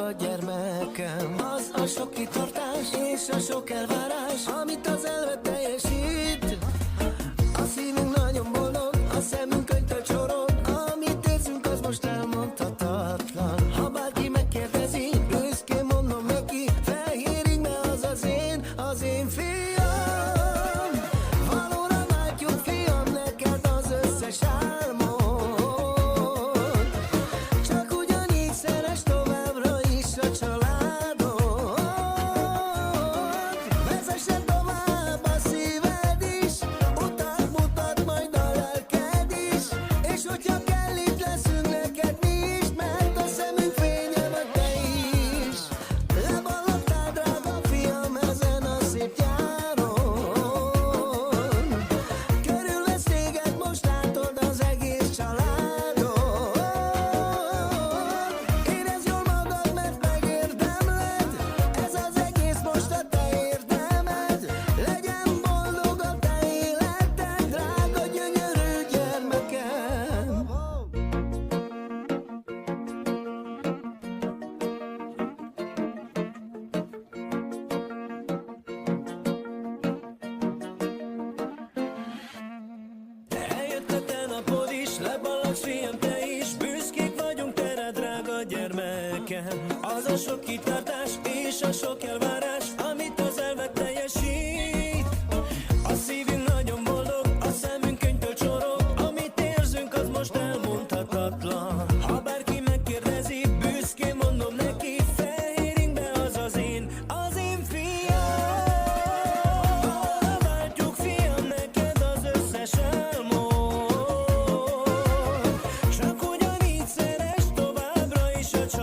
drága gyermekem. Az a sok kitartás és a sok elvárás, amit az elve teljesít. A szívünk nagyon boldog, a szemünk könyvtől csorog, amit érzünk, az most elmondhatatlan. Ha bárki megkérdezi, büszkén mondom neki, fehér ing, az én fiam. Valóra látjuk, fiam, neked az összes álmod. Csak ugyanígy szeress továbbra is a családod. Vezessen tovább a szíved is, utat mutat majd a lelked is. És hogyha kell, itt leszünk neked mi is, mert a szemünk fénye vagy te is. Leballagtál, drága fiam, ezen a szép nyáron. Körülvesz téged, most látod az egész családod. Érezd jól magad, mert megérdemled, ez az egész most a te érdemed. Legyen boldog a te életed, drága gyönyörű gyermekem. Eljött a te napod is, leballagsz, fiam, te is. Büszkék vagyunk tere, drága gyermekem. Az a sok kitartás és a sok elvárás, amit